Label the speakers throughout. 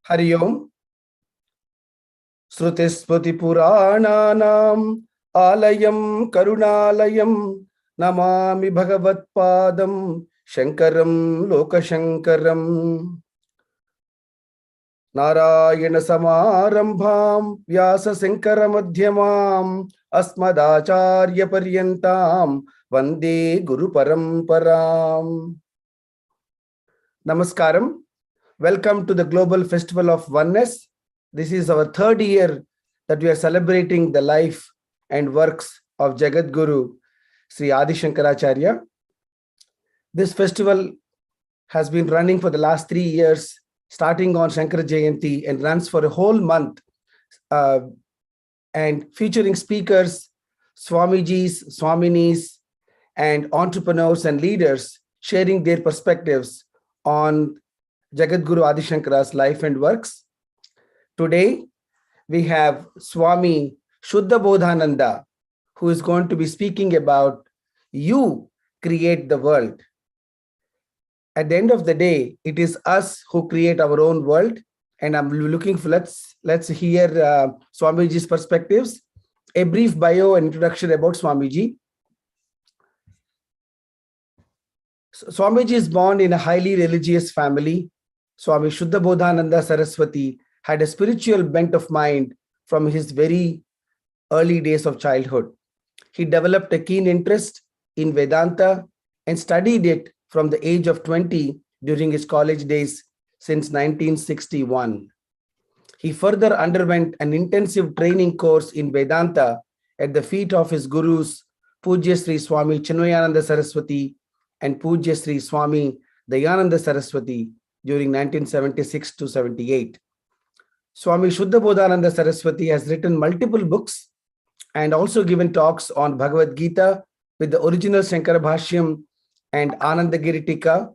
Speaker 1: Hari Om. Srutismriti Purananam Alayam Karunalayam Namami Bhagavatpadam Shankaram Lokashankaram Narayana Samarambham Vyasa Sankara Madhyamam Asmadacharya Paryantam Vande Guru-Paramparam. Namaskaram. Welcome to the Global Festival of Oneness. This is our third year that we are celebrating the life and works of Jagadguru Adi Shankaracharya. This festival has been running for the last 3 years, starting on Shankara Jayanti, and runs for a whole month, and featuring speakers, Swamijis, Swaminis, and entrepreneurs and leaders sharing their perspectives on Jagadguru Adi Shankara's life and works. Today, we have Swami Shuddhabodhananda, who is going to be speaking about you create the world. At the end of the day, it is us who create our own world. And I'm looking for, let's hear Swamiji's perspectives. A brief bio and introduction about Swamiji. Swamiji is born in a highly religious family. Swami Shuddhabodhananda Saraswati had a spiritual bent of mind from his very early days of childhood. He developed a keen interest in Vedanta and studied it from the age of 20 during his college days since 1961. He further underwent an intensive training course in Vedanta at the feet of his gurus, Pujya Sri Swami Chinmayananda Saraswati and Pujya Sri Swami Dayananda Saraswati during 1976 to 78. Swami Shuddhabodhananda Saraswati has written multiple books and also given talks on Bhagavad Gita with the original Shankara Bhashyam and Anandagiri Tika.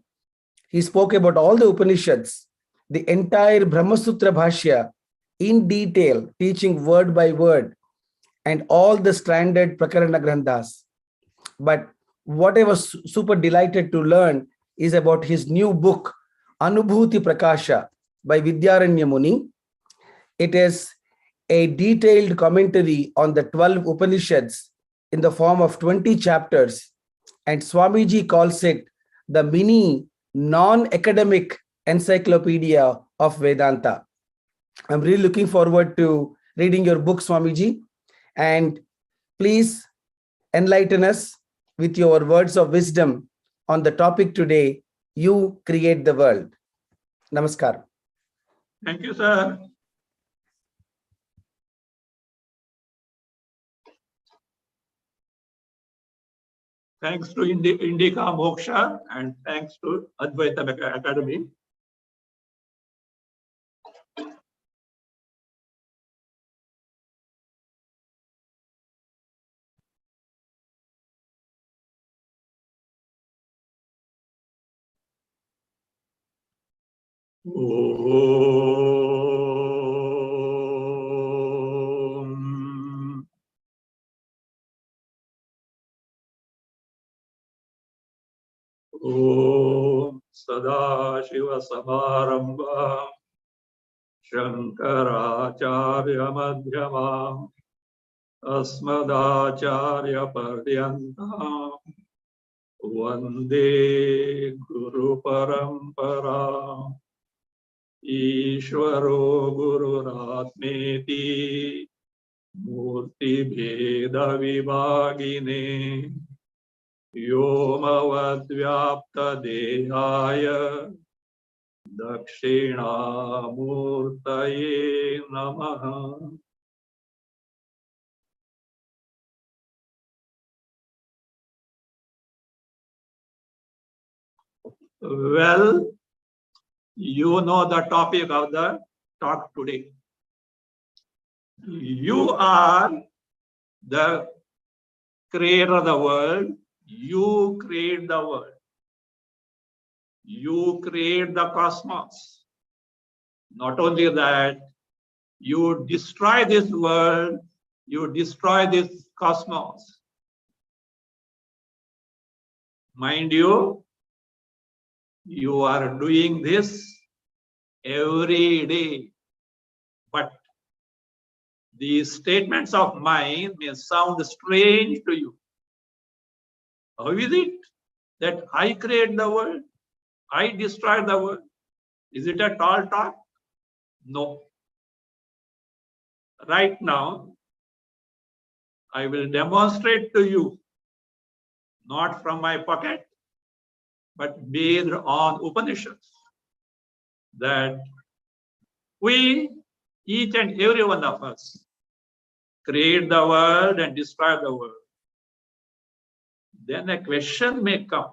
Speaker 1: He spoke about all the Upanishads, the entire Brahma Sutra Bhashya in detail, teaching word by word, and all the stranded Prakarana Granthas. But what I was super delighted to learn is about his new book, Anubhuti Prakasha by Vidyaranya Muni. It is a detailed commentary on the 12 Upanishads in the form of 20 chapters. And Swamiji calls it the mini non-academic encyclopedia of Vedanta. I'm really looking forward to reading your book, Swamiji. And please enlighten us with your words of wisdom on the topic today, you create the world. Namaskar.
Speaker 2: Thank you, sir. Thanks to Indica Moksha and thanks to Advaita Academy. Om Sadashiva Samarambha Shankaracharya Madhyamam Asmadacharya Paryantam Vande Guru-Parampara Ishvaro Gururatmeti Murti Bheda Vibhagine Yomavadvyapta Dehaya Dakshinamurtaye Namaha. Well, you know the topic of the talk today. You are the creator of the world. You create the world. You create the cosmos. Not only that, you destroy this world, you destroy this cosmos. Mind you, you are doing this every day. But these statements of mine may sound strange to you. How is it that I create the world? I destroy the world? Is it a tall talk? No. Right now, I will demonstrate to you, not from my pocket, but based on Upanishads, that we, each and every one of us, create the world and destroy the world. Then a question may come.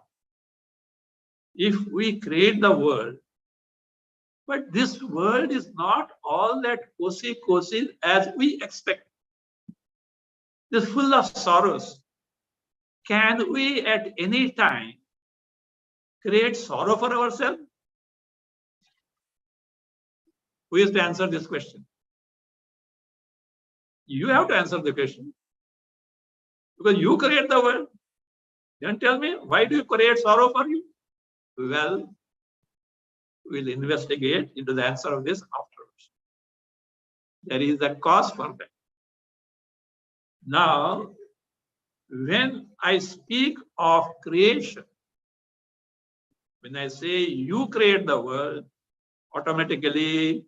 Speaker 2: If we create the world, but this world is not all that cozy as we expect. It is full of sorrows. Can we at any time create sorrow for ourselves? Who is to answer this question? You have to answer the question. Because you create the world. Then tell me, why do you create sorrow for you? Well, we'll investigate into the answer of this afterwards. There is a cause for that. Now, when I speak of creation, when I say you create the world, automatically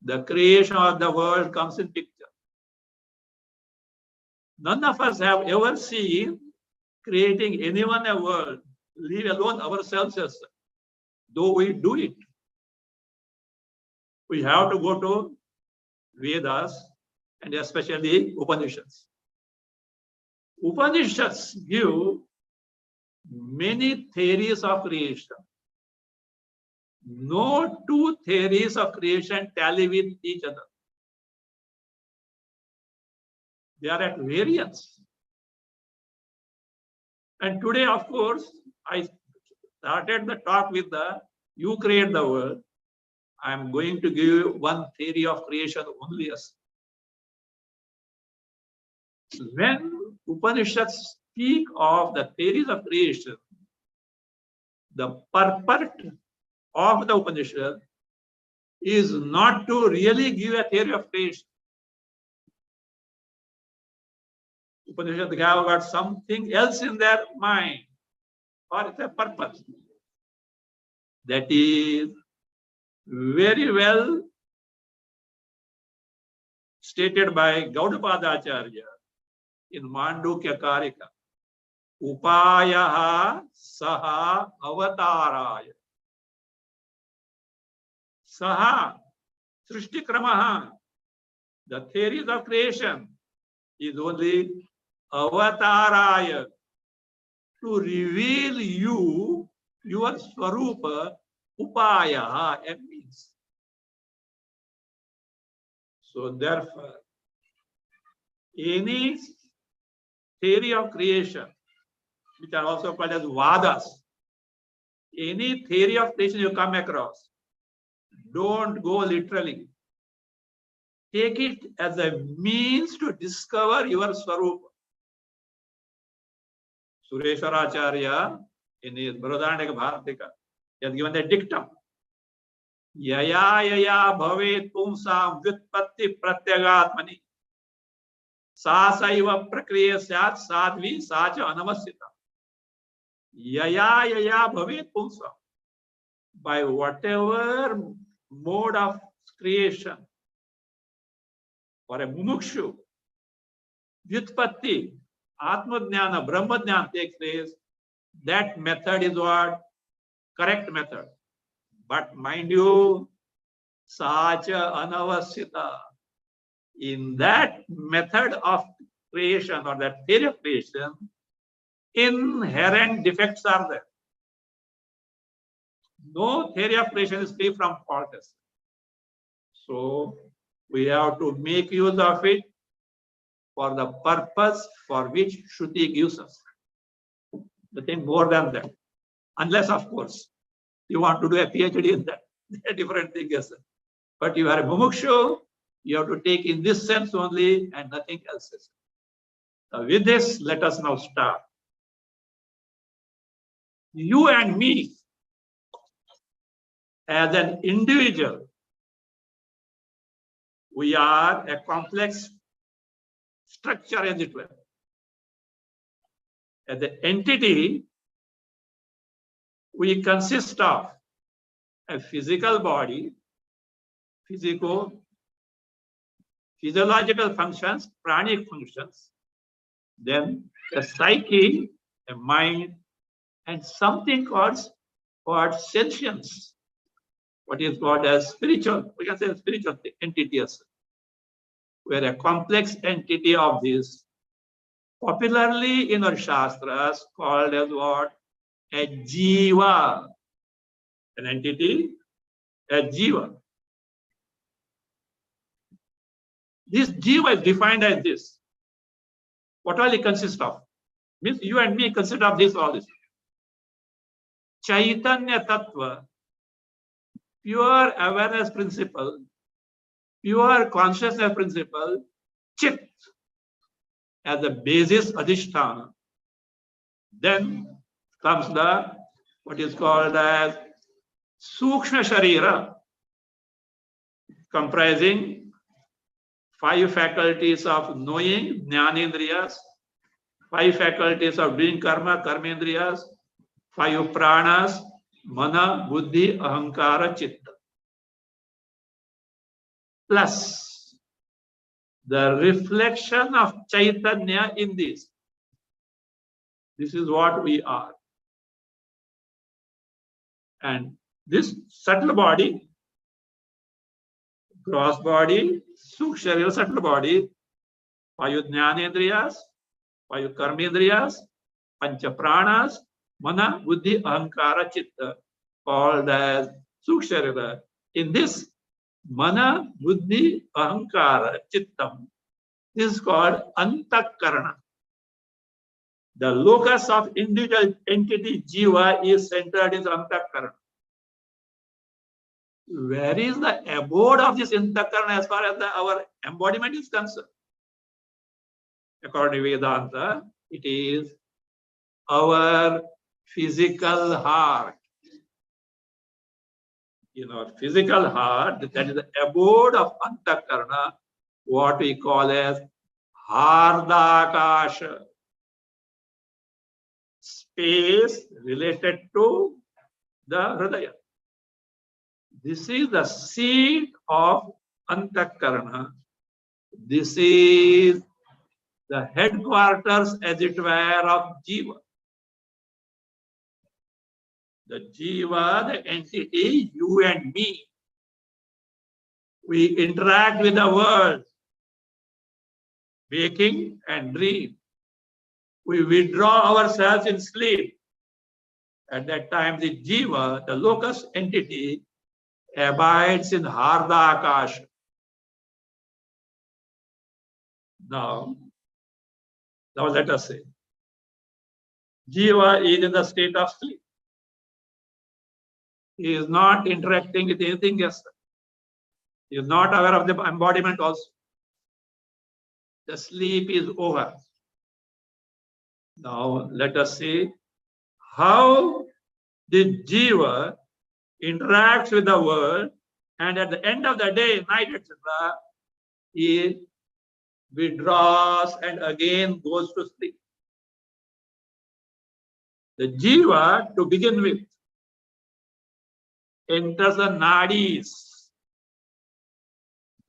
Speaker 2: the creation of the world comes in picture. None of us have ever seen creating anyone a world, leave alone ourselves as such, though we do it. We have to go to Vedas and especially Upanishads. Upanishads give many theories of creation. No two theories of creation tally with each other. They are at variance. And today, of course, I started the talk with the you create the world. I am going to give you one theory of creation only. When Upanishads speak of the theories of creation, the purport of the Upanishad is not to really give a theory of creation. Upanishad have got something else in their mind, or it's a purpose. That is very well stated by Gaudapada Acharya in Mandukya Karika. Upayaha saha avataraya. Saha srishti kramaha. The theories of creation is only avataraya, to reveal you your swarupa, upaya, and means. So therefore, any theory of creation, which are also called as Vadas, any theory of creation you come across, don't go literally. Take it as a means to discover your swarupa. Sureshwaracharya, in his Bharadandaka Bhartika, he has given a dictum. Yaya yaya bhave pumsam vyutpatti pratyagatmani. Sasaiva prakriya syat sadvi sacha anavasyata. Yaya yaya bhave pumsam. By whatever mode of creation, for a mumukshu, vyutpatti, atma-jnana, brahma-jnana takes place, that method is what? Correct method. But mind you, sacha anavasyata. In that method of creation or that theory of creation, inherent defects are there. No theory of creation is free from faults. So we have to make use of it for the purpose for which Shruti gives us. Nothing more than that. Unless, of course, you want to do a PhD in that. A different thing, yes. But you are a mumukshu, you have to take in this sense only and nothing else. Now, with this, let us now start. You and me, as an individual, we are a complex structure, as it were. As the entity, we consist of a physical body, physiological functions, pranic functions, then a psyche, a mind, and something called sentience, what is called as spiritual, we can say a spiritual entity as well. We are a complex entity of this, popularly in our Shastras called as what? A jiva. An entity, a jiva. This jiva is defined as this. What all it consists of? Means you and me consist of this, all this. Chaitanya Tattva, pure awareness principle, pure consciousness principle, Chit as the basis adhisthana. Then comes the what is called as Sukshma Sharira, comprising 5 faculties of knowing, Jnanendriyas, 5 faculties of doing karma, Karmendriyas, 5 pranas, Mana, Buddhi, Ahankara, Chitta. Plus the reflection of Chaitanya in this. This is what we are. And this subtle body, gross body, Sukshma subtle body, 5 Jnanendriyas, 5 Karmendriyas, Pancha Pranas, Mana, Buddhi, Ahankara, Chitta, called as Sukshma. In this Mana, Buddhi, Ahankara, Chittam, this is called Antakarana. The locus of individual entity Jiva is centered in Antakarana. Where is the abode of this Antakarana as far as our embodiment is concerned? According to Vedanta, it is our physical heart. In our physical heart, that is the abode of Antakarana, what we call as Hardakasha. Space related to the Hridaya. This is the seat of Antakarana. This is the headquarters, as it were, of Jiva. The Jiva, the entity, you and me, we interact with the world, waking and dream. We withdraw ourselves in sleep. At that time, the Jiva, the locus entity, abides in Hardakasha. Now let us say, Jiva is in the state of sleep. He is not interacting with anything else. He is not aware of the embodiment also. The sleep is over. Now let us see how the Jiva interacts with the world, and at the end of the day, night, etc., he withdraws and again goes to sleep. The Jiva, to begin with, enters the nadis.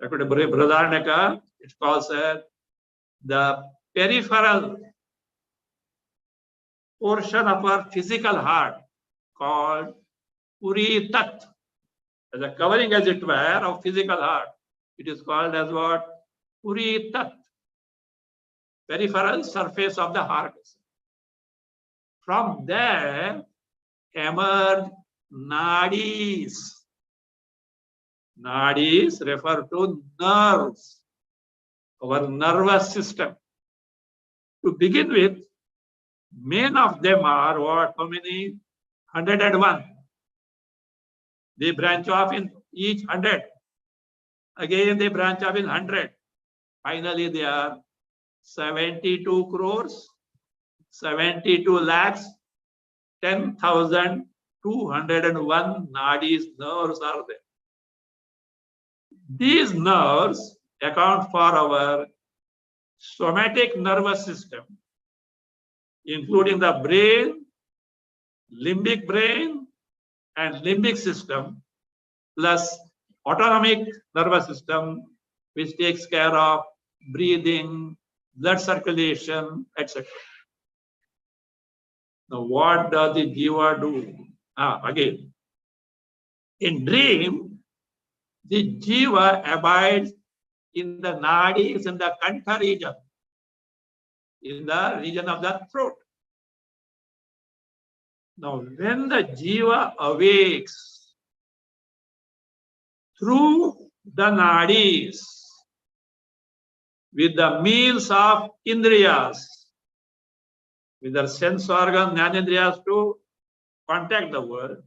Speaker 2: According to Brihadaranyaka, it calls the peripheral portion of our physical heart, called Puri Tat, as a covering, as it were, of physical heart. It is called as what? Puri Tat, peripheral surface of the heart. From there emerge nadis. Nadis refer to nerves, our nervous system. To begin with, main of them are what? How many? 101. They branch off in each 100. Again, they branch off in 100. Finally, they are 72 crores, 72 lakhs, 10,201 nadis, nerves are there. These nerves account for our somatic nervous system, including the brain, limbic brain, and limbic system, plus autonomic nervous system, which takes care of breathing, blood circulation, etc. Now, what does the jiva do? Again, in dream, the jiva abides in the nadis, in the kantha region, in the region of the throat. Now, when the jiva awakes through the nadis with the means of indriyas, with the sense organs, jnanendriyas to contact the world,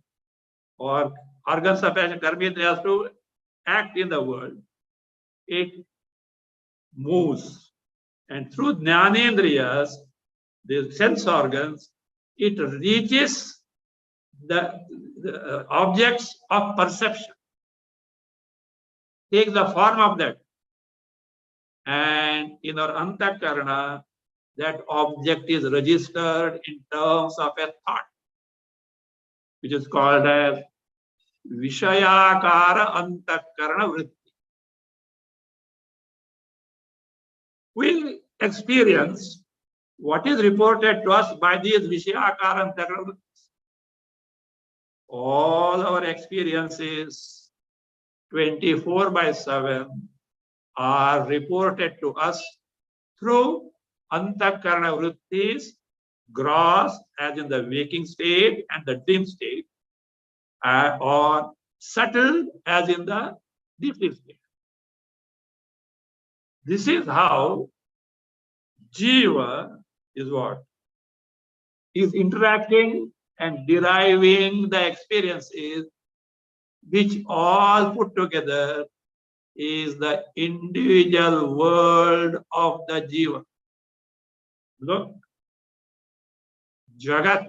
Speaker 2: or organs of karmendriyas to act in the world, it moves. And through jnanendriyas, the sense organs, it reaches the objects of perception, takes the form of that. And in our antakarana, that object is registered in terms of a thought, which is called as Vishayakara Antakarana Vritti. We experience what is reported to us by these Vishayakara Antakarana Vrittis. All our experiences 24/7 are reported to us through Antakarana Vrittis, gross as in the waking state and the dream state, or subtle as in the deep sleep state. This is how jiva is what? Is interacting and deriving the experiences, which all put together is the individual world of the jiva. Look, Jagat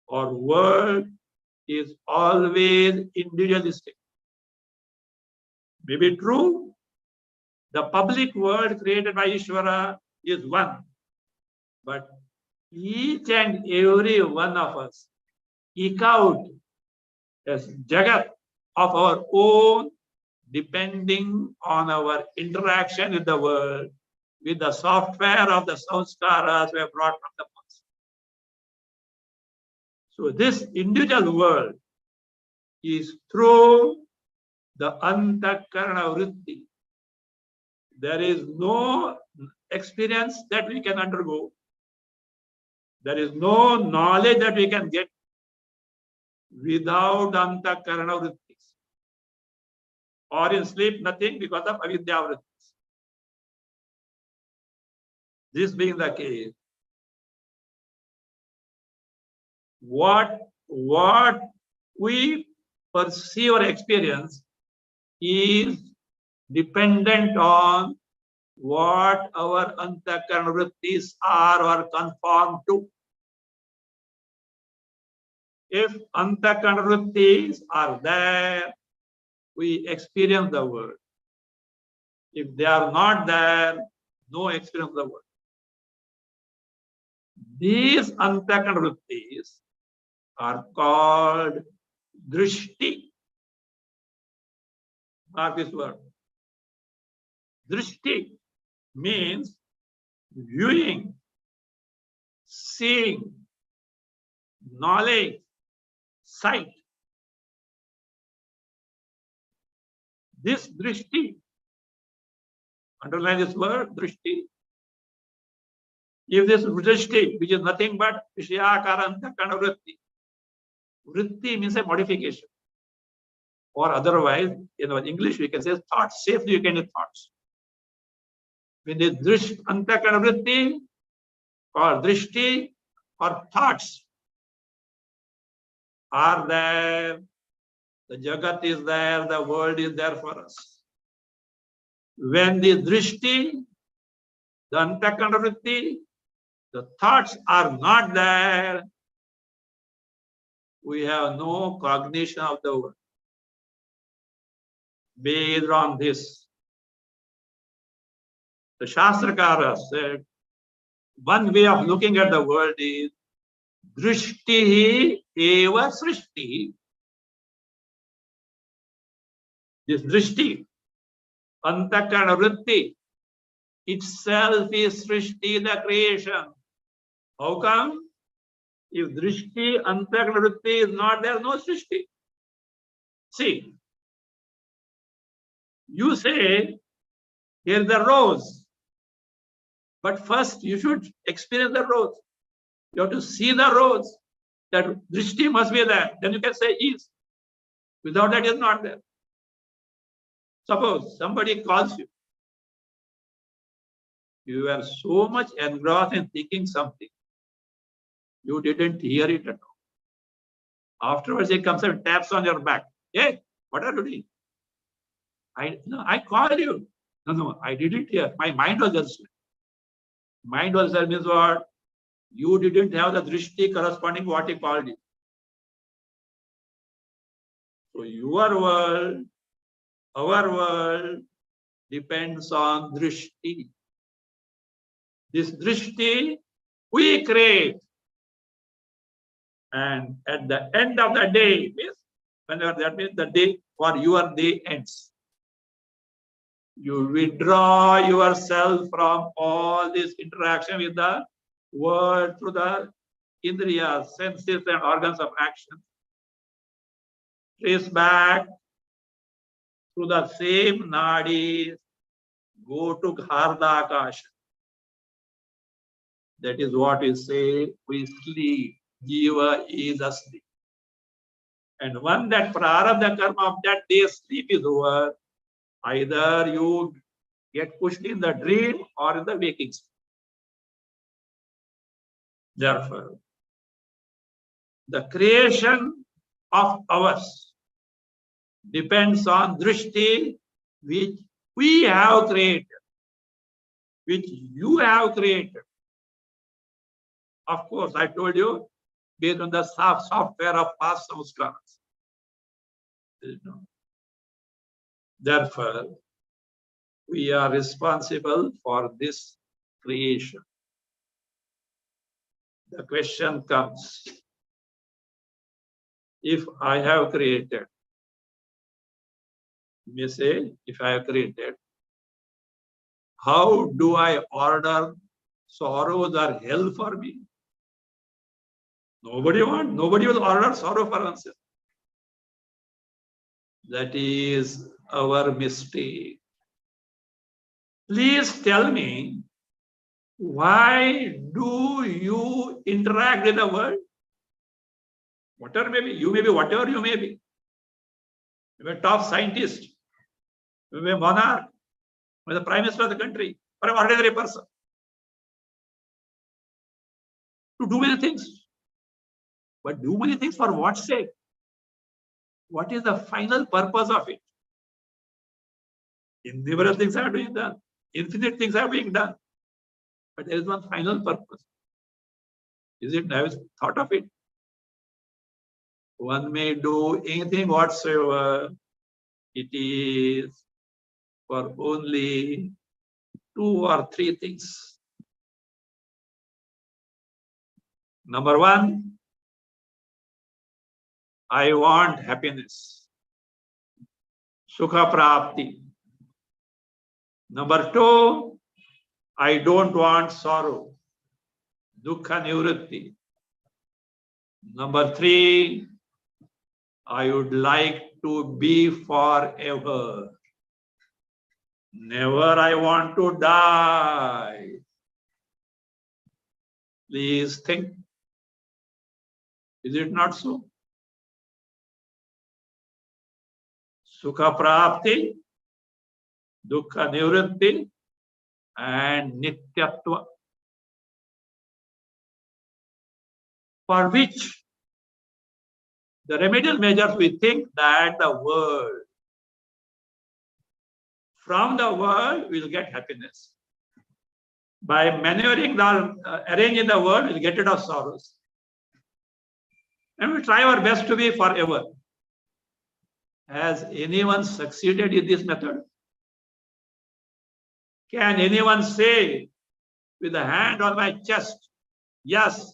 Speaker 2: or world is always individualistic. Maybe true, the public world created by Ishvara is one, but each and every one of us eke out as Jagat of our own, depending on our interaction with the world, with the software of the samskaras we have brought from the past. So this individual world is through the antakarana vritti. There is no experience that we can undergo. There is no knowledge that we can get without antakarana vrittis. Or in sleep, nothing because of avidya vrittis. This being the case, what we perceive or experience is dependent on what our antakarana vrittis are or conform to. If antakarana vrittis are there, we experience the world. If they are not there, no experience of the world. These antakarana vrittis are called drishti. Mark this word. Drishti means viewing, seeing, knowledge, sight. This drishti, underline this word, drishti. If this drishti, which is nothing but vishayakara antakarana vritti, vritti means a modification. Or otherwise, in English, we can say thoughts. Safely you can use thoughts. When this antakarana vritti or drishti or thoughts are there, the Jagat is there, the world is there for us. When the drishti, the antakarana vritti, the thoughts are not there, we have no cognition of the world. based on this. The Shastrakara said, one way of looking at the world is drishti eva srishti. This drishti, antakarana vritti, itself is srishti, the creation. How come? If drishti, antakarana vritti is not there, no srishti. See, you say, here's the rose. But first, you should experience the rose. You have to see the rose. That drishti must be there. Then you can say is. Without that, it's not there. Suppose somebody calls you. You are so much engrossed in thinking something. You didn't hear it at all. Afterwards, he comes and taps on your back. Hey, what are you doing? I called you. No, I didn't hear. My mind was just. Mind was there means what? You didn't have the drishti corresponding what he called you. So your world, our world depends on drishti. This drishti we create. And at the end of the day, whenever that means the day for your day ends. You withdraw yourself from all this interaction with the world through the indriyas, senses and organs of action. Trace back through the same nadis, go to Gharda Akasha. That is what we say, we sleep. Jiva is asleep. And when that prarabdha karma of that day's sleep is over, either you get pushed in the dream or in the waking state. Therefore, the creation of ours depends on drishti which we have created, which you have created. Of course, I told you, based on the software of past samskaras. Therefore, we are responsible for this creation. The question comes, if I have created, you may say, if I have created, how do I order sorrows or hell for me? Nobody will order sorrow for oneself. That is our mistake. Please tell me, why do you interact with the world? Whatever may be, you may be whatever you may be. You may be a top scientist, you may be a monarch, you may be the prime minister of the country, or an ordinary person. To do many things. But do many things for what sake? What is the final purpose of it? Innumerable things are being done. Infinite things are being done. But there is one final purpose. Is it? Have you thought of it? One may do anything whatsoever. It is for only 2 or 3 things. Number 1, I want happiness. Sukha prapti. Number 2, I don't want sorrow. Dukkha nivritti. Number 3, I would like to be forever. Never I want to die. Please think. Is it not so? Sukha prapti, dukkha nivritti, and nityatva. For which the remedial measures, we think that the world, from the world we will get happiness. By maneuvering arranging the world, we will get rid of sorrows. And we try our best to be forever. Has anyone succeeded in this method? Can anyone say with a hand on my chest, yes,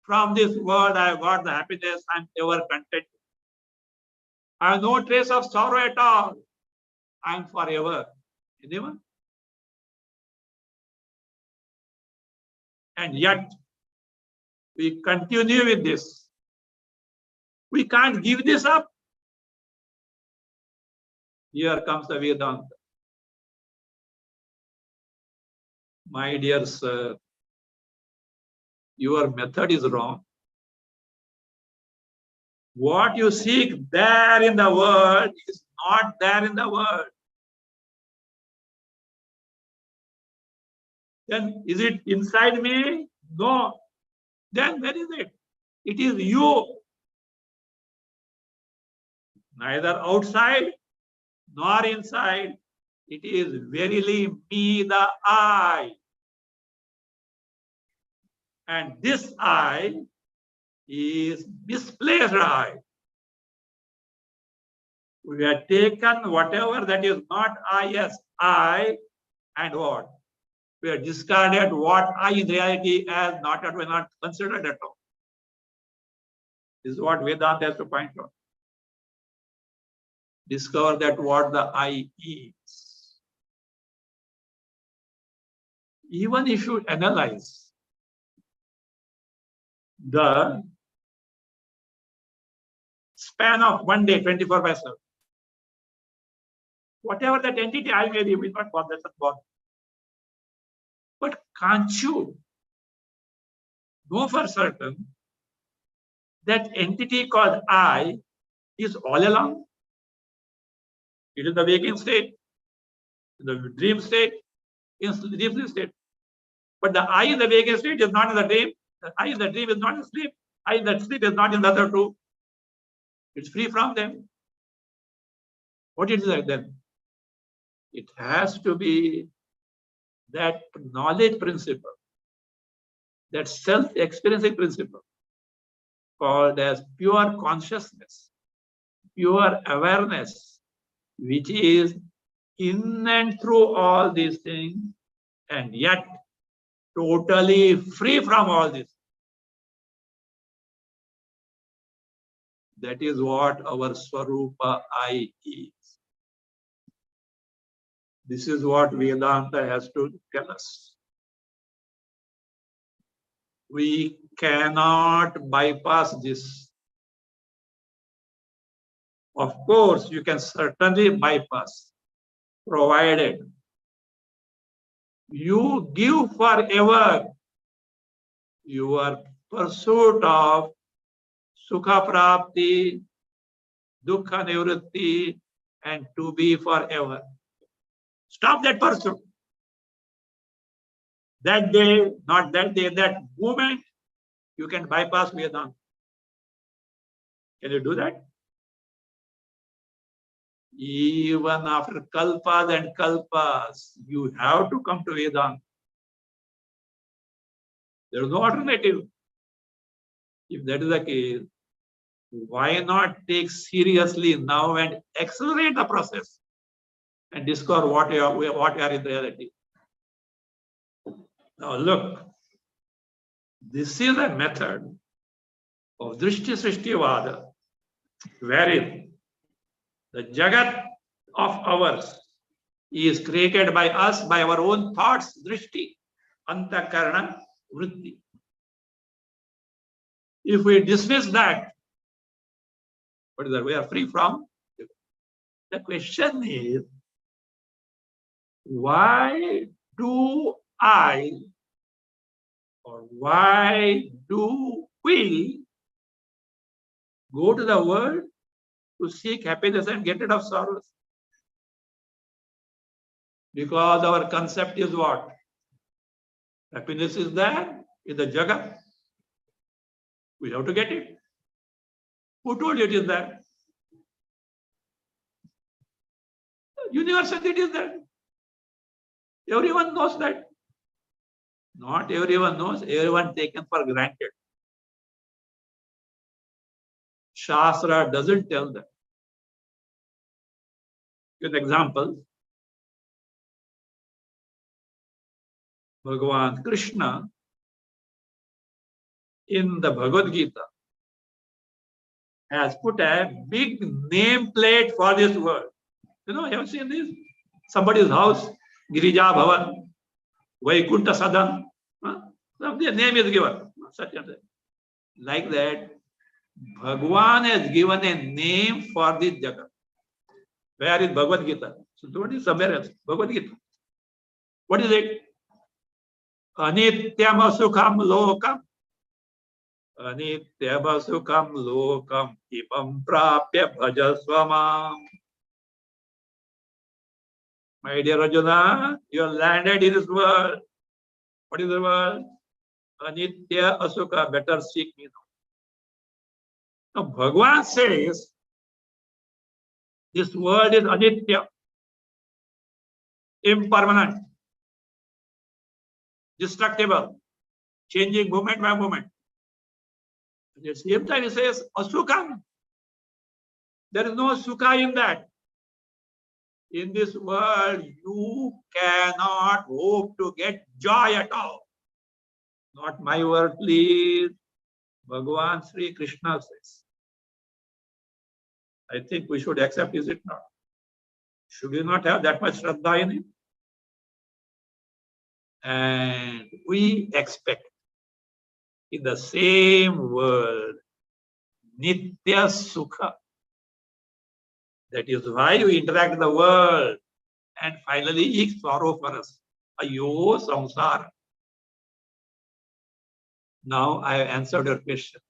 Speaker 2: from this world I have got the happiness, I am ever content. I have no trace of sorrow at all. I am forever. Anyone? And yet, we continue with this. We can't give this up. Here comes the Vedanta. My dear sir, your method is wrong. What you seek there in the world is not there in the world. Then is it inside me? No. Then where is it? It is you. Neither outside nor inside. It is verily me, the I. And this I is misplaced I. We have taken whatever that is not I as I, and what? We have discarded what I in reality as not at all, not considered at all. This is what Vedanta has to point out. Discover that what the I is. Even if you analyze the span of one day, 24/7, whatever that entity I may be, will not bother, that's not bother. But can't you know for certain that entity called I is all along? It is the waking state, in the dream state, in the deep state. But the I in the waking state is not in the dream. The I in the dream is not in sleep. I in the sleep is not in the other two. It's free from them. What is it then? It has to be that knowledge principle, that self-experiencing principle, called as pure consciousness, pure awareness, which is in and through all these things, and yet totally free from all this. That is what our Swarupa I is. This is what Vedanta has to tell us. We cannot bypass this. Of course, you can certainly bypass, provided you give forever your pursuit of Sukha Prapti, Dukkha Nivritti, and to be forever. Stop that pursuit. That day, not that day, that moment, you can bypass Vedanta. Can you do that? Even after kalpas and kalpas, you have to come to Vedanta. There is no alternative. If that is the case, why not take seriously now and accelerate the process and discover what you are in reality? Now look, this is a method of Drishti Srishti Vada, wherein the Jagat of ours is created by us, by our own thoughts, Drishti, Antakarana, Vritti. If we dismiss that, what is that? We are free from. The question is, why do I, or why do we go to the world to seek happiness and get rid of sorrows? Because our concept is what? Happiness is there in the Jagat. We have to get it. Who told you it is there? Universally it is there. Everyone knows that. Not everyone knows, everyone taken for granted. Shastra doesn't tell that. Give an example. Bhagavan Krishna in the Bhagavad Gita has put a big nameplate for this world. You know, have you seen this? Somebody's house, Girija Bhavan, Vaikunta Sadan. The name is given. Such and such. Like that, Bhagavan has given a name for this Jagat. Where is Bhagavad Gita? So don't is somewhere else. Bhagavad Gita. What is it? Anityam Sukham Lokam. Anityam Sukham Lokam. Ipam Prapya Bhajasvamam. My dear Arjuna, you are landed in this world. What is the world? Anitya Asukha. Better seek me now. Now, Bhagavan says, this world is anitya, impermanent, destructible, changing moment by moment. At the same time, he says, asukha. There is no sukha in that. In this world, you cannot hope to get joy at all. Not my word, please. Bhagavan Sri Krishna says. I think we should accept, is it not? Should we not have that much Shraddha in it? And we expect in the same world, Nitya Sukha. That is why we interact with the world. And finally, he sorrow for us. Ayo samsara. Now I have answered your question.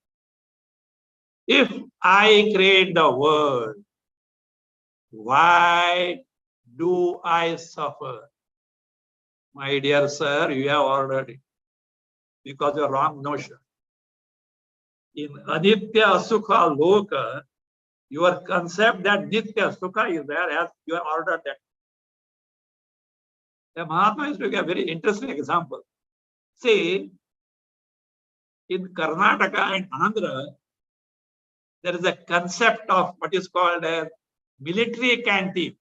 Speaker 2: If I create the world, why do I suffer? My dear sir, you have ordered it because of wrong notion. In Anitya Sukha Loka, your concept that Nitya Sukha is there, as you have ordered that. The Mahatma is to give a very interesting example. See, in Karnataka and Andhra, there is a concept of what is called a military canteen.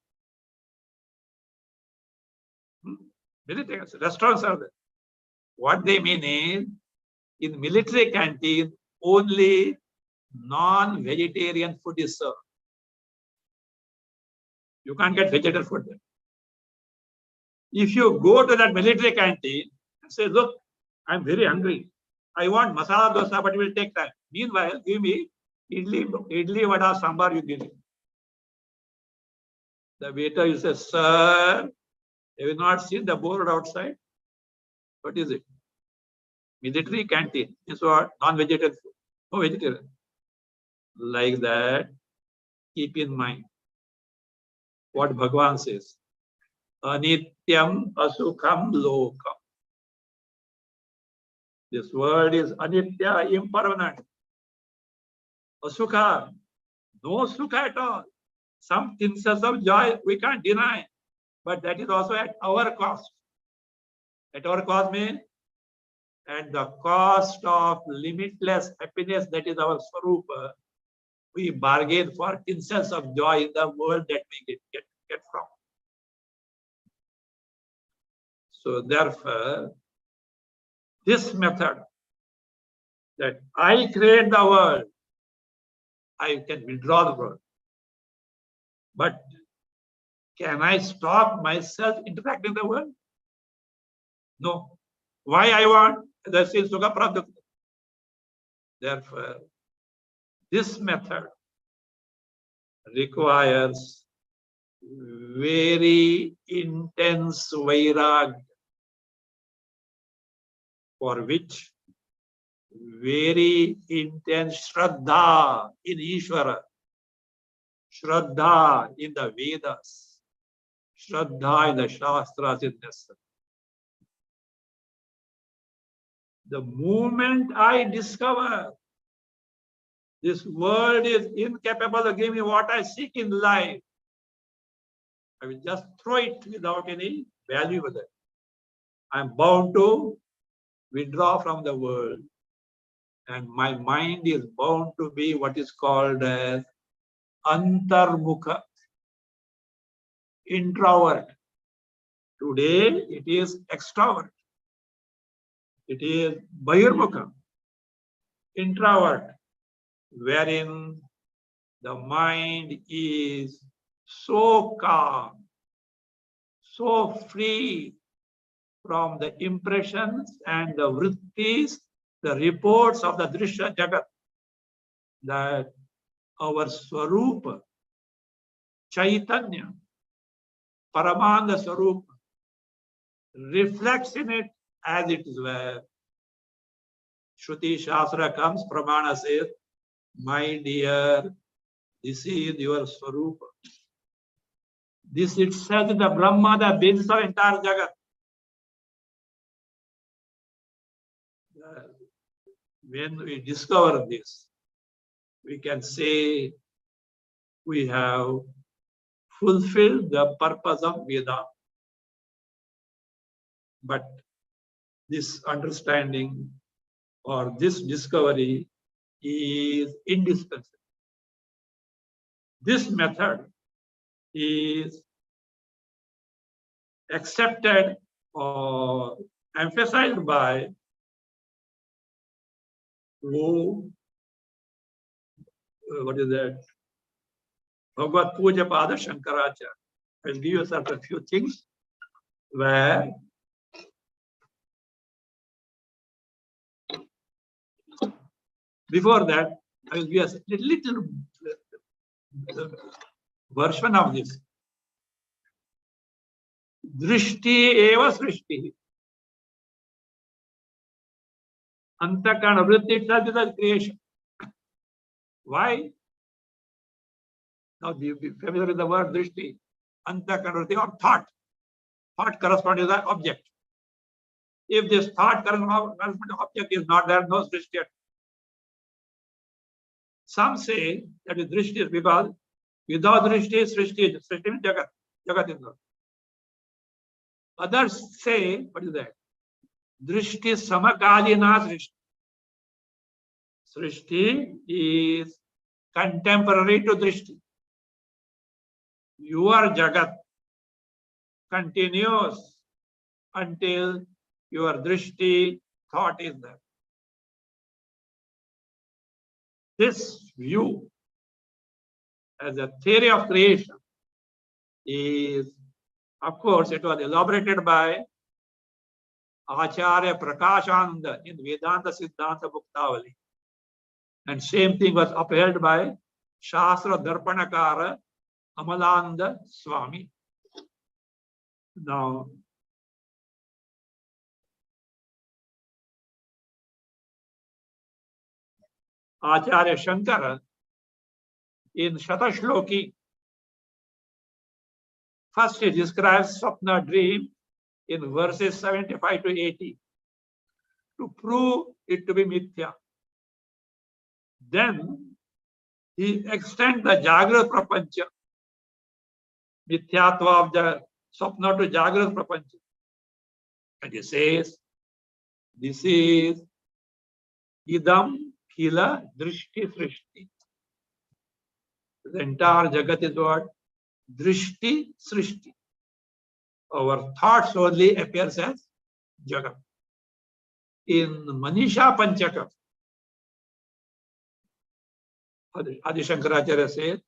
Speaker 2: Military restaurants are there. What they mean is, in military canteen, only non-vegetarian food is served. You can't get vegetarian food there. If you go to that military canteen and say, look, I'm very hungry. I want masala dosa, but it will take time. Meanwhile, give me idli vada sambar, you give me. The waiter, you say, sir, have you not seen the board outside? What is it? Military canteen. It's what? Non-vegetarian food. No vegetarian. Like that, keep in mind what Bhagavan says. Anityam asukham lokam. This world is anitya, impermanent. Asukha, no sukha at all. Some instances of joy we can't deny, but that is also at our cost. At our cost means at the cost of limitless happiness, that is our swarupa. We bargain for instances of joy in the world that we get from. So therefore, this method that I create the world, I can withdraw the world. But can I stop myself interacting with the world? No. Why I want? That's in Sukha Pradukta. Therefore, this method requires very intense vairagya, for which very intense Shraddha in Ishvara, Shraddha in the Vedas, Shraddha in the Shastras is necessary. The moment I discover this world is incapable of giving me what I seek in life, I will just throw it without any value with it. I am bound to withdraw from the world. And my mind is bound to be what is called as Antar Mukha. introvert. Today it is extrovert. It is bahirmukha, introvert, wherein the mind is so calm, so free from the impressions and the vrittis, the reports of the Drishya Jagat, that our Swarupa, Chaitanya, Paramanda Swarupa, reflects in it as it is where. Shruti Shastra comes, Pramana says, my dear, this is your Swarupa. This itself is the Brahma, the basis of entire Jagat. When we discover this, we can say we have fulfilled the purpose of Veda. But this understanding or this discovery is indispensable. This method is accepted or emphasized by what is that? Bhagavadpada Shankaracharya. I'll give you a few things where before that, I will give a little version of this. Drishti eva srishti. Antakarana vritti itself is a creation. Why? Now be familiar with the word drishti. Antakarana vritti or thought. Thought corresponds to the object. If this thought corresponds to the object is not there, no srishti. Some say that is drishti is because without drishti, srishti is jagat. Jagat is not. Others say, what is that? Drishti samakalina srishti. Srishti is contemporary to drishti. Your jagat continues until your drishti thought is there. This view as a theory of creation is, of course, it was elaborated by Acharya Prakashananda in Vedanta Siddhanta Bhuktavali. And same thing was upheld by Shastra Darpanakara Amalanda Swami. Now, Acharya Shankara in Shatashloki, first he describes Swapna dream in verses 75 to 80 to prove it to be mithya. Then he extends the Jagrut Prapancha, mithyatva of the Swapna to Jagrut Prapancha. And he says, this is idam khila drishti srishti. The entire Jagat is what? Drishti srishti. Our thoughts only appears as Jagat. In Manisha Panchaka, Adi Shankaracharya says,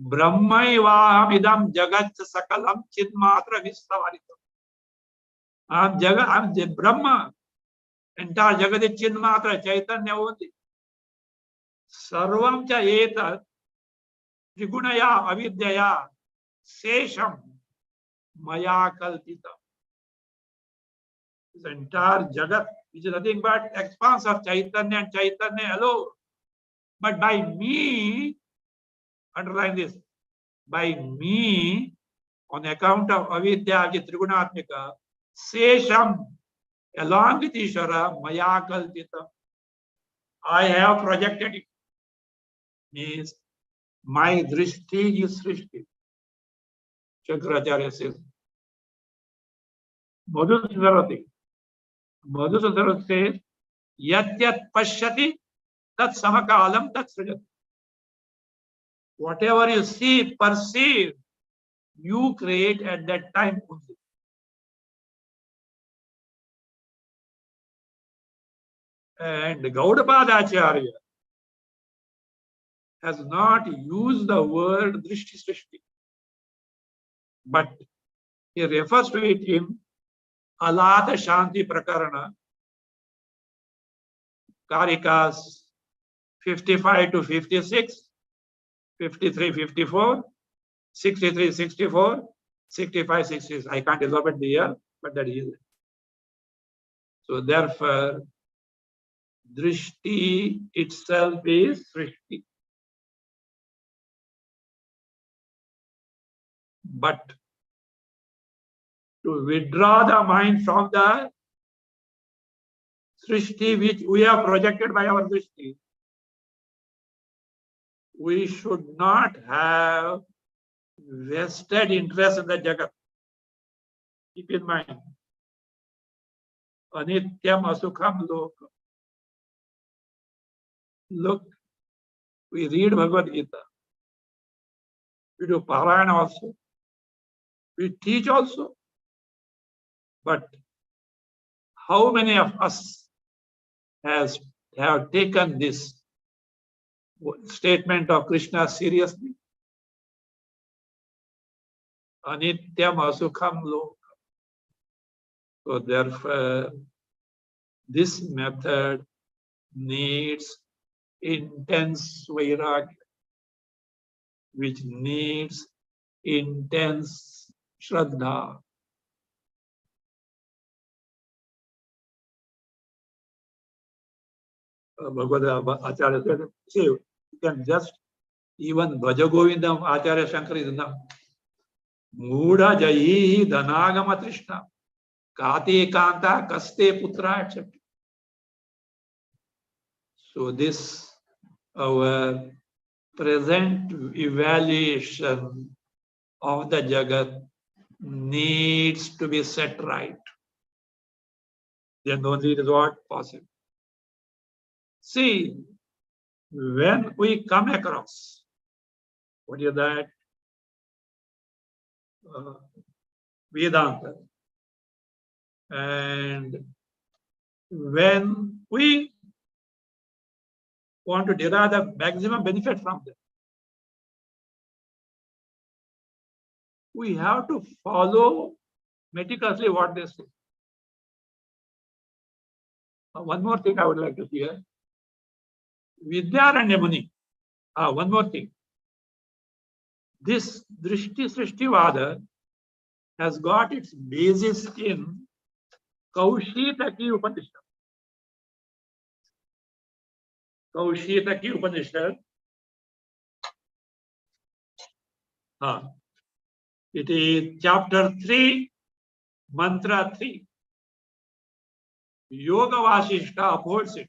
Speaker 2: Brahmaivaham idam jagat sakalam chidmatra vistavaritam. I'm Brahma. Entire Jagat is chidmatra, Chaitanya only. Sarvam cha etat trigunaya avidyaya sesham maya kalpita. This entire Jagat, which is nothing but expanse of Chaitanya and Chaitanya alone. But by me, underline this, by me, on account of avidya, trigunatmika, sesham, along with Ishvara, maya kalpita, I have projected it. Means my drishti is srishti. Shankaracharya says. Madhusudharati says, yat yat pashyati tat samakalam tat srijati. Whatever you see, perceive, you create at that time only. And Gaudapada Acharya has not used the word Drishti Srishti, but he refers to it in Alata Shanti Prakarana, Karikas 55 to 56, 53, 54, 63, 64, 65, 66. I can't elaborate the year, but that is it. So therefore, Drishti itself is Srishti. But to withdraw the mind from the Srishti which we have projected by our Drishti, we should not have vested interest in the Jagat. Keep in mind. Anityam Asukham Loka. Look, we read Bhagavad Gita. We do Parayana also. We teach also. But how many of us have taken this statement of Krishna seriously? Anityam Asukham Loka. So therefore, this method needs intense vairagya, which needs intense shraddha. Bhagavad Acharya said, see, you can just even Bhaja Govindam Acharya Shankara is enough. Mudha Jayi Dhanagama Trishna Kate Kanta Kaste Putra, etc. So this our present evaluation of the Jagat needs to be set right. Then only it is what possible. See, when we come across, what is that? Vedanta. And when we want to derive the maximum benefit from them, we have to follow meticulously what they say. One more thing I would like to hear. Vidyaranya Muni. One more thing. This Drishti Srishti Vada has got its basis in Kaushitaki Upanishad. Kaushitaki Upanishad. It is chapter 3, mantra 3. Yoga Vasishta upholds it.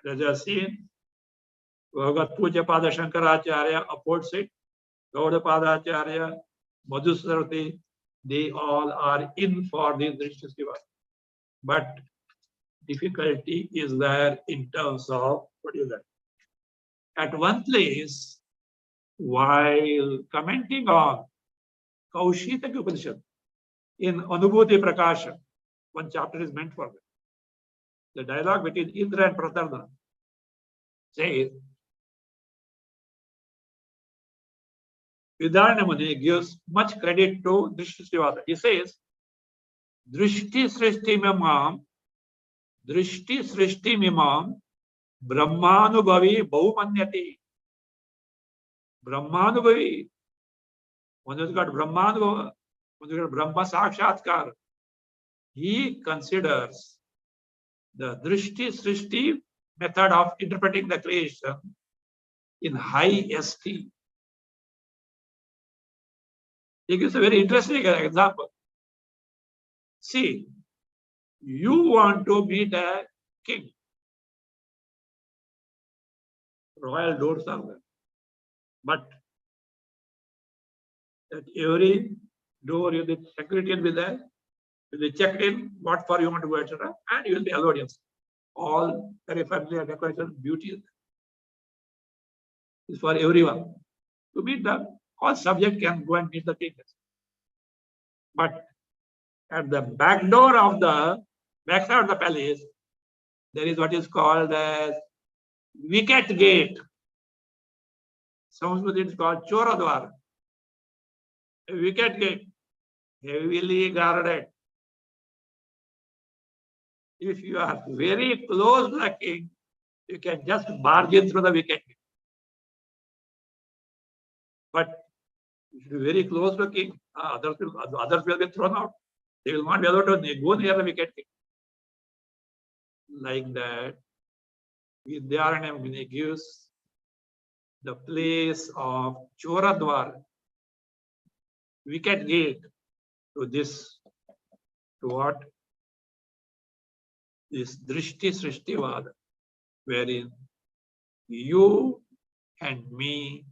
Speaker 2: As you have seen, Bhagavad Puja Pada Shankaracharya upholds it. Gaudapada Acharya, Madhusarati, they all are in for this Drishti Srishti. But difficulty is there in terms of what is that? At one place, while commenting on Kaushitaki Upanishad in Anubhuti Prakasha, one chapter is meant for that. The dialogue between Indra and Pratardhana says, Vidyaranya Muni gives much credit to Drishti Srishti Vada. He says, Drishti Srishti Mimam Brahmanubhavi Bahumanyati. Brahmanubhavi. One has got Brahmanubhava, one has got Brahma Sakshatkar. He considers the Drishti Srishti method of interpreting the creation in high esteem. He gives a very interesting example. See, you want to meet a king. Royal doors are there. But at every door, the security will be there. You'll be checked in, what for you want to go, etc. And you will be allowed in. All very familiar decoration, beauty is for everyone to meet them. all subject can go and meet the king. But at the back door of the backside of the palace, there is what is called as wicket gate. Some it is called Choradwar. A wicket gate, heavily guarded. If you are very close to the king, you can just barge in through the wicket gate. But if you are very close to the king, others will be thrown out. They will not be able to go near the wicket gate. Like that, Vidyaranam gives the place of Choradwar, wicket gate, to this, to what? This Drishti Srishtivada, wherein you and me,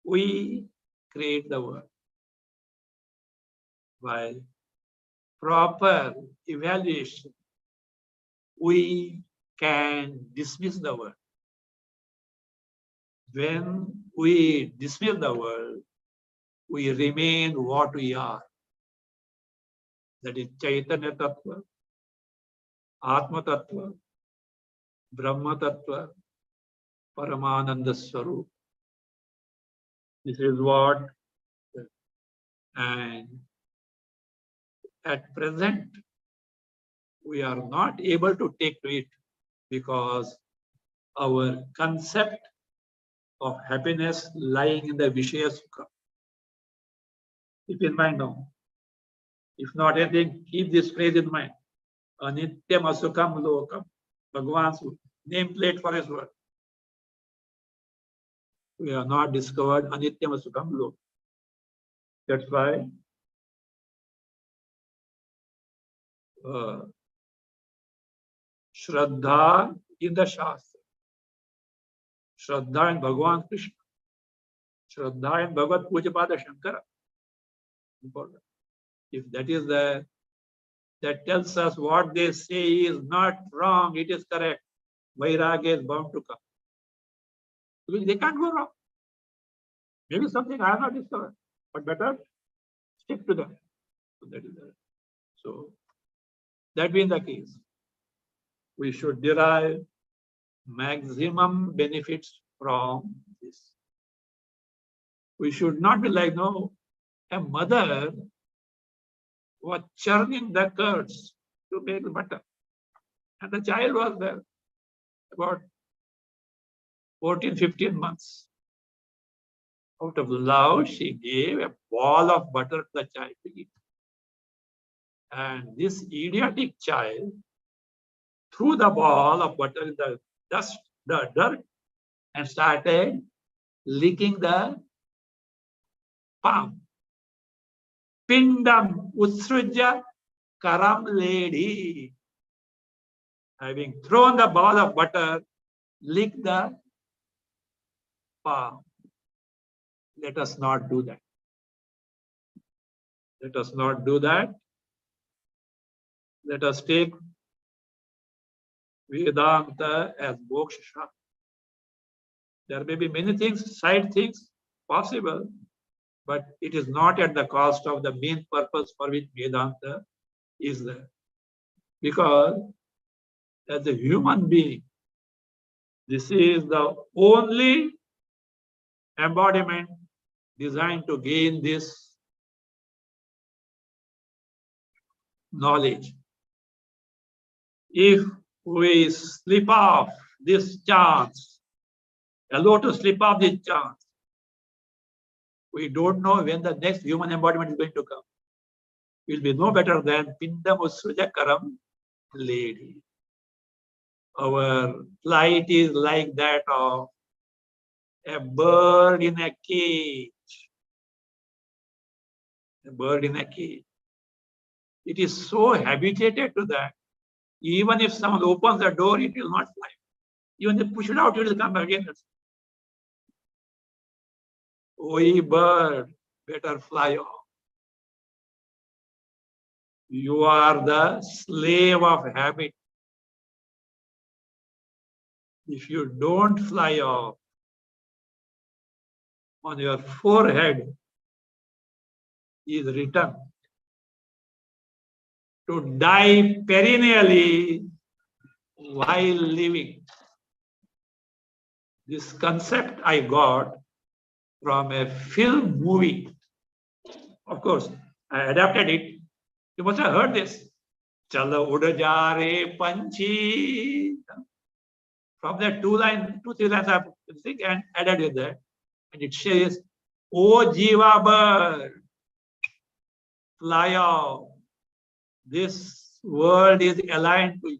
Speaker 2: we create the world. By proper evaluation, we can dismiss the world. When we dismiss the world, we remain what we are. That is Chaitanya Tattva, Atma Tattva, Brahma Tattva, Paramananda Swarup. This is what, and at present, we are not able to take to it because our concept of happiness lying in the Vishaya Sukha. Keep in mind now. If not anything, keep this phrase in mind. Anityam Asukam Lokam. Bhagavan's nameplate for his word. We have not discovered Anityam Asukam Lokam. That's why Shraddha in the Shastra. Shraddha in Bhagavan Krishna. Shraddha in Bhagavad Pujapada Shankara. Important. If that is there, that tells us what they say is not wrong, it is correct. Vairagya is bound to come. Because they can't go wrong. Maybe something I have not discovered, but better stick to them. So that is there. So that being the case, we should derive maximum benefits from this. We should not be like, no, a mother was churning the curds to make butter. And the child was there, about 14, 15 months. Out of love, she gave a ball of butter to the child to eat. And this idiotic child threw the ball of butter in the dust, the dirt, and started licking the palm. Pindam Utsruja Karam lady. Having thrown the ball of butter, lick the palm. Let us not do that. Let us not do that. Let us take Vedanta as moksha. There may be many things, side things possible, but it is not at the cost of the main purpose for which Vedanta is there. Because as a human being, this is the only embodiment designed to gain this knowledge. If we slip off this chance, allow to slip off this chance, we don't know when the next human embodiment is going to come. It will be no better than Pindam Usruja Karam lady. Our plight is like that of a bird in a cage. A bird in a cage. It is so habituated to that. Even if someone opens the door, it will not fly. Even if they push it out, it will come again. Oh, bird, better fly off. You are the slave of habit. If you don't fly off, on your forehead is written to die perennially while living. This concept I got from a film movie. Of course, I adapted it. You must have heard this. Chalo ud ja re panchi. From that 2-3 lines I think and added with that. And it says, O Jiva bird, fly out. This world is aligned to you.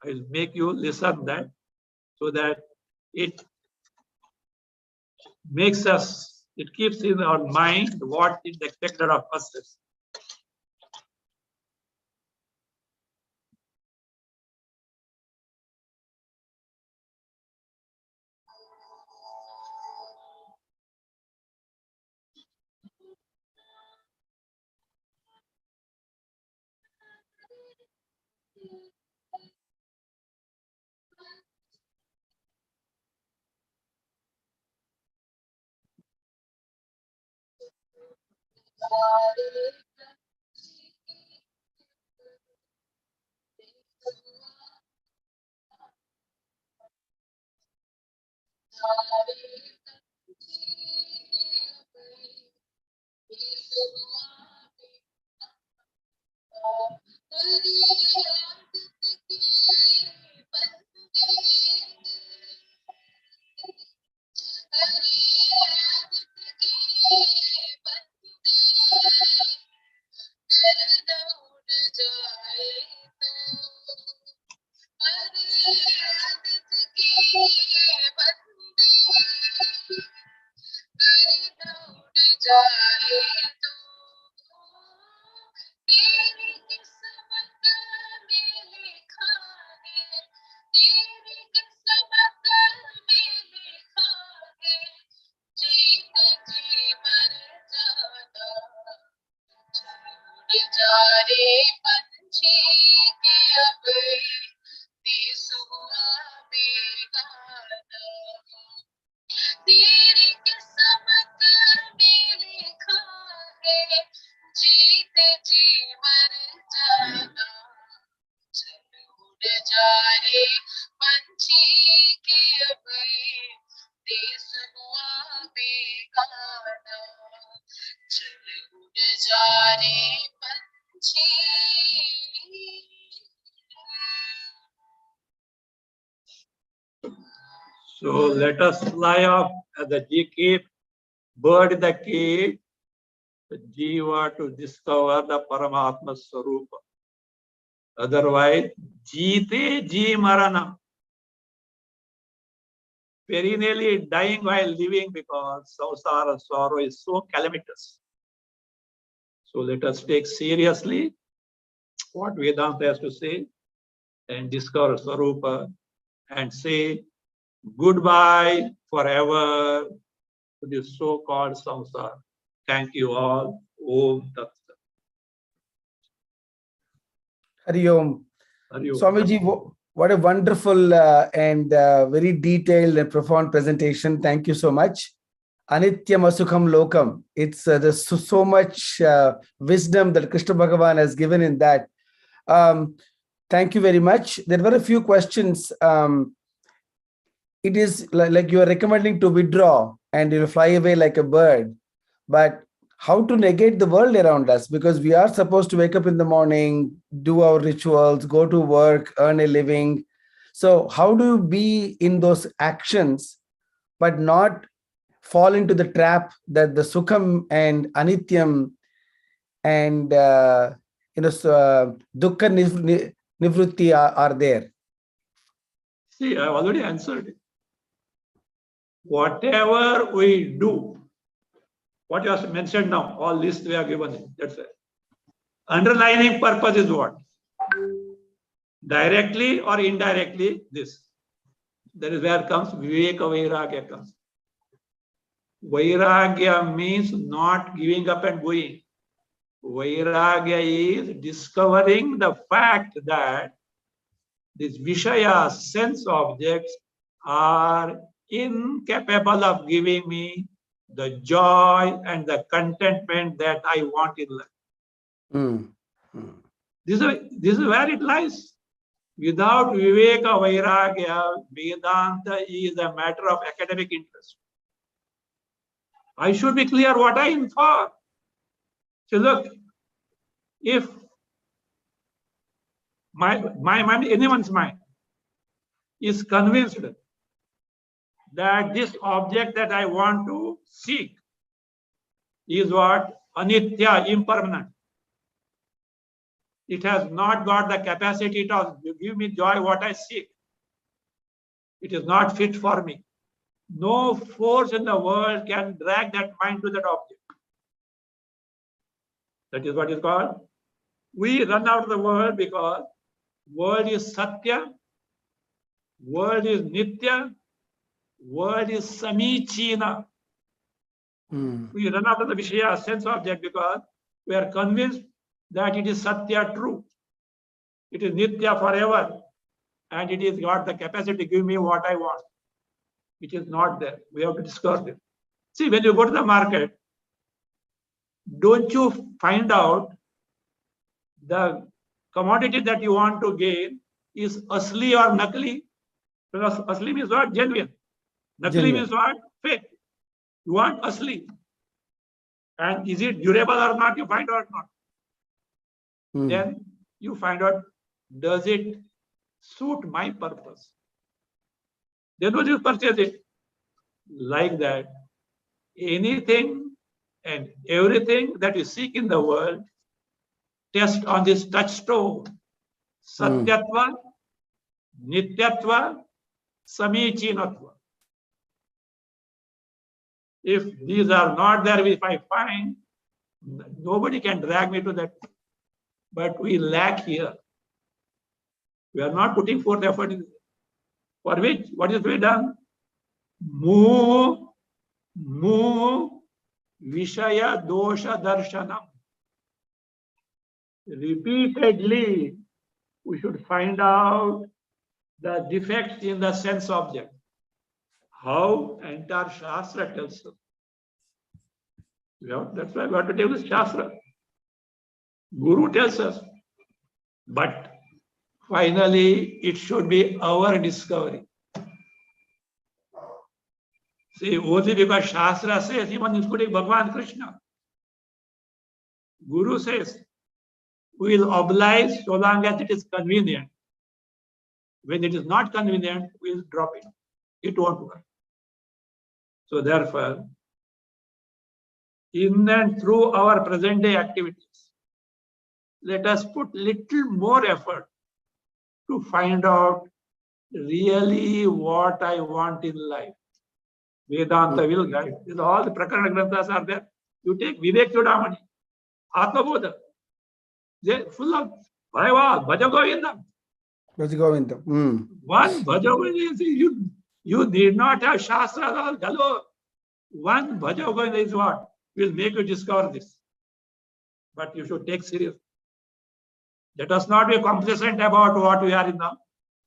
Speaker 2: I will make you listen that so that it makes us, it keeps in our mind what is expected of us. So let us fly off as the G bird in the cage, the Jiva to discover the Paramatma Swarupa. Otherwise, Jeete Ji Marana. Perennially dying while living because samsara sorrow is so calamitous. So let us take seriously what Vedanta has to say and discover Swarupa and say goodbye forever to this so-called samsara. Thank you all. Om Tat Sat.
Speaker 1: Hari Om.
Speaker 2: Hari Om.
Speaker 1: Swamiji, what a wonderful and very detailed and profound presentation. Thank you so much. Anityam Asukham Lokam. It's there's so much wisdom that Krishna Bhagavan has given in that. Thank you very much. There were a few questions. It is like you are recommending to withdraw and you'll fly away like a bird. But how to negate the world around us? Because we are supposed to wake up in the morning, do our rituals, go to work, earn a living. So how do you be in those actions, but not fall into the trap that the Sukham and Anityam and Dukkha Nivrutti are there?
Speaker 2: See, I have already answered it. Whatever we do, what you have mentioned now, all lists we have given, that's it. Underlining purpose is what? Directly or indirectly, this. That is where comes Viveka Vairagya comes. Vairagya means not giving up and going. Vairagya is discovering the fact that these Vishaya sense objects are incapable of giving me the joy and the contentment that I want in life. This is where it lies. Without Viveka Vairagya, Vedanta is a matter of academic interest. I should be clear what I am for. So look, if my mind, anyone's mind, is convinced that this object that I want to seek is what? Anitya, impermanent. It has not got the capacity to give me joy what I seek. It is not fit for me. No force in the world can drag that mind to that object. That is what is called. We run out of the world because world is Satya, world is Nitya, world is Samichina. We run out of the Vishaya sense object because we are convinced that it is Satya true. It is Nitya forever. And it has got the capacity to give me what I want. It is not there. We have to discover it. See, when you go to the market, don't you find out the commodity that you want to gain is asli or nakli? Because asli means what? Genuine. Nakli means what? Fake. You want asli. And is it durable or not? You find out not. Then you find out, does it suit my purpose? Then will you purchase it? Like that, anything and everything that you seek in the world, test on this touchstone. Satyatva, Nityatva, Samichinatva. If these are not there, if I find, nobody can drag me to that. But we lack here. We are not putting forth effort in this. For which, what is to be done? Mu Vishaya Dosha Darshanam. Repeatedly, we should find out the defects in the sense object. How? Antar Shastra tells us. That's why we have to take this Shastra. Guru tells us. But finally, it should be our discovery. See, only because Shastra says, even including Bhagavan Krishna, Guru says, we will oblige so long as it is convenient. When it is not convenient, we will drop it. It won't work. So therefore, in and through our present day activities, let us put little more effort to find out really what I want in life. Vedanta will guide. All the Prakarana Granthas are there. You take Vivek Chudamani, Atmabodha. They're full of Bhaiva, Bhajagovindam.
Speaker 1: Bhajagovindam.
Speaker 2: One Bhajagovinda, you need not have Shastra all galore. One Bhajagovinda is what will make you discover this. But you should take serious. Let us not be complacent about what we are in now.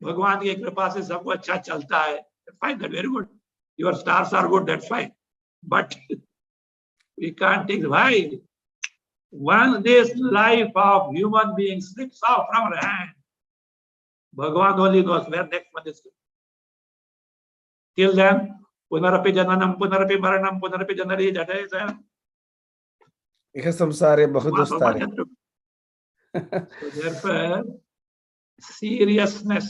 Speaker 2: Bhagavan ki kripa se sabko acha chalta hai. Fine, that's very good. Your stars are good, that's fine. But we can't think why. Once this life of human being slips off from our hand, Bhagavan only knows where next one is. Till then, punarapi jananam, punarapi maranam, punarapi janari jatayasam.
Speaker 1: Ika samsare bahudostare.
Speaker 2: So therefore, seriousness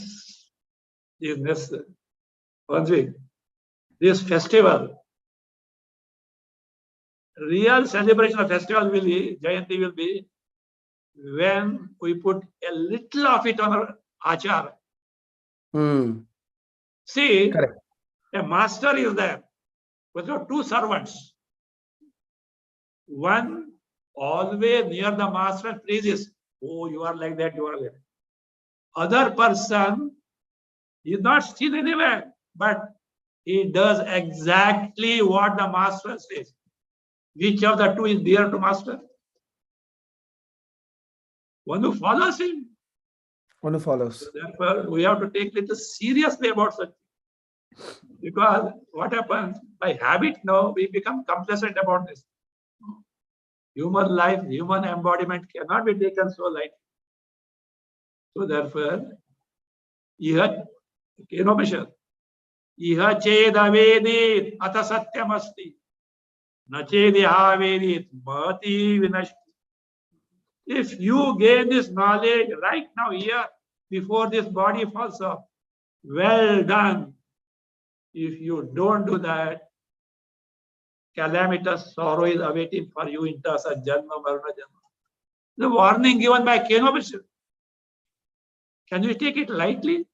Speaker 2: is necessary. This festival, real celebration of festival will be, Jayanti will be, when we put a little of it on our achar. See, correct. A master is there with your two servants. One always near the master praises, oh, you are like that, you are like that. Other person is not still anywhere, but he does exactly what the master says. Which of the two is dear to master? One who follows him.
Speaker 1: One who follows.
Speaker 2: So therefore, we have to take little seriously about such. Because what happens, by habit now, we become complacent about this. Human life, human embodiment cannot be taken so lightly. So therefore, iha, Kenomishad, iha chedavedi ata satyamasti, nachediha vedit mati vinashti. If you gain this knowledge right now here, before this body falls off, well done. If you don't do that, calamitous sorrow is awaiting for you in terms of Janma Marana Janma. The warning given by Kenomishad. Can you take it lightly?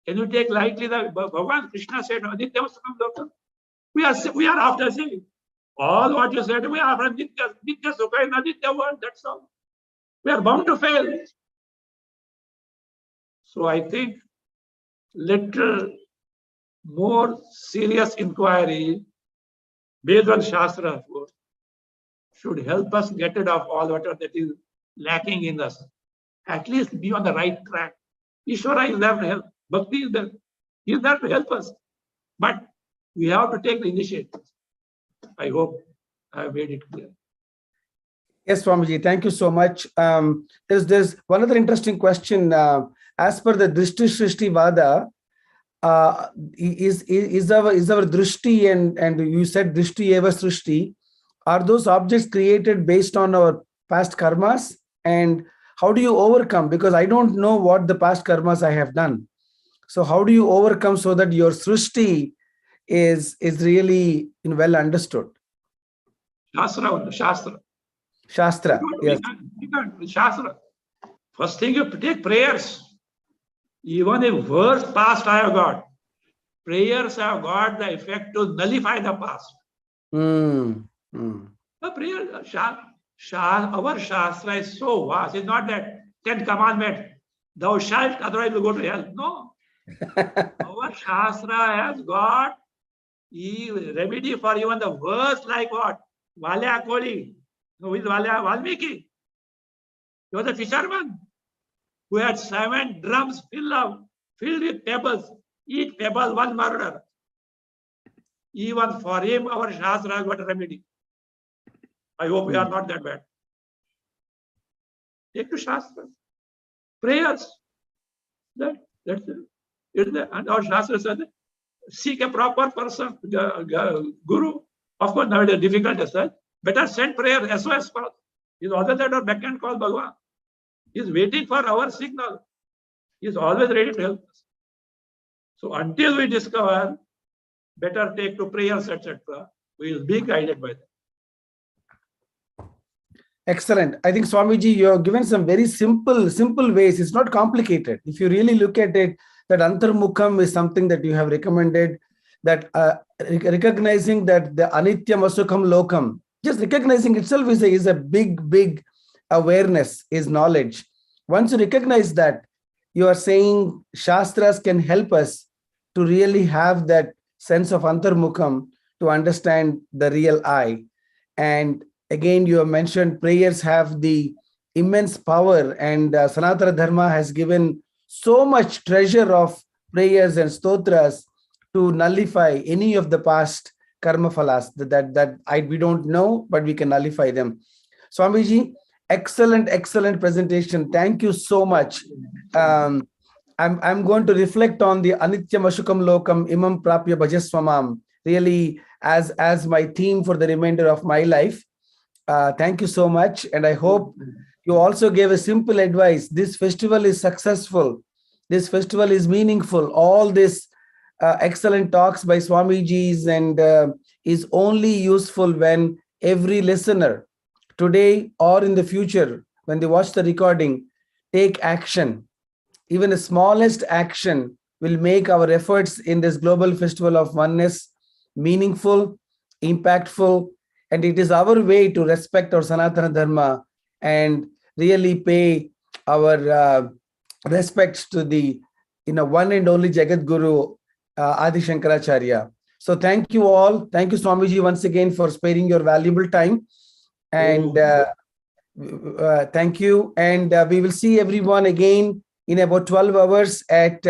Speaker 2: Can you take lightly the Bhagavan Krishna said, Aditya Sukha? We are after saying all what you said, we are from Nitya Sukha in Aditya world, that's all. We are bound to fail. So I think little more serious inquiry based on Shastra, of course, should help us get rid of all whatever that is lacking in us. At least be on the right track. Ishvara is there to help. Bhakti is there. He is there to help us. But we have to take the initiative. I hope I have made it clear.
Speaker 1: Yes, Swamiji, thank you so much. There's one other interesting question. As per the Drishti Srishti Vada, is our Drishti and you said Drishti Eva Srishti, are those objects created based on our past karmas? And how do you overcome? Because I don't know what the past karmas I have done. So how do you overcome so that your Srishti is really well understood?
Speaker 2: Shastra.
Speaker 1: Yes.
Speaker 2: Shastra. First thing you take prayers. Even if worst past I have got, prayers have got the effect to nullify the past. The prayer, our Shastra is so vast. It's not that 10 commandments, thou shalt, otherwise you go to hell. No. Our Shastra has got remedy for even the worst, like what? Valya Koli. Who is Valmiki? He was a fisherman who had 7 drums filled with pebbles. Each pebble, one murder. Even for him, our Shastra got a remedy. I hope we are not that bad. Take to Shastra. Prayers. That's it. And our Shastra said, seek a proper person, Guru. Of course, now it is difficult as such. Better send prayer as well as possible. He's always at our back and call Bhagavan. He's waiting for our signal. He's always ready to help us. So until we discover, better take to prayers, etc. We will be guided by that.
Speaker 1: Excellent. I think Swamiji, you have given some very simple ways. It's not complicated. If you really look at it, that Antarmukham is something that you have recommended, that recognizing that the Anityam Asukham Lokam, just recognizing itself is a big awareness, is knowledge. Once you recognize that, you are saying Shastras can help us to really have that sense of Antarmukham to understand the real I. And again, you have mentioned prayers have the immense power, and Sanatana Dharma has given so much treasure of prayers and stotras to nullify any of the past karma phalas that we don't know, but we can nullify them. Swamiji, excellent presentation. Thank you so much. I'm going to reflect on the Anityam Ashukam Lokam Imam Prapya Bhajaswamam really as my theme for the remainder of my life. Thank you so much. And I hope you also gave a simple advice. This festival is successful. This festival is meaningful. All this excellent talks by Swamijis and is only useful when every listener today or in the future, when they watch the recording, take action. Even the smallest action will make our efforts in this Global Festival of Oneness meaningful, impactful, and it is our way to respect our Sanatana Dharma and really pay our respects to the one and only Jagadguru Adi Shankaracharya. So thank you all. Thank you, Swamiji, once again for sparing your valuable time. And thank you. And we will see everyone again in about 12 hours at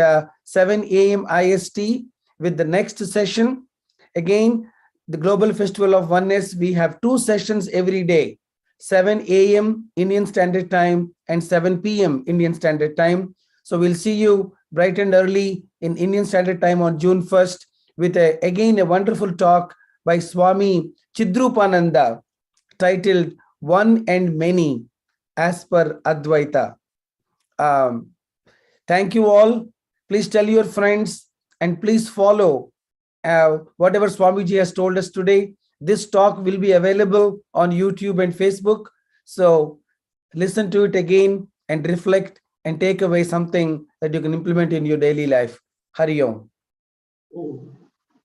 Speaker 1: 7 a.m. IST with the next session. Again, the Global Festival of Oneness, we have 2 sessions every day, 7 a.m. Indian Standard Time and 7 p.m. Indian Standard Time. So we'll see you bright and early in Indian Standard Time on June 1st with again a wonderful talk by Swami Chidrupananda titled One and Many as per Advaita. Thank you all. Please tell your friends and please follow whatever Swamiji has told us today. This talk will be available on YouTube and Facebook. So listen to it again and reflect and take away something that you can implement in your daily life. Hari Om.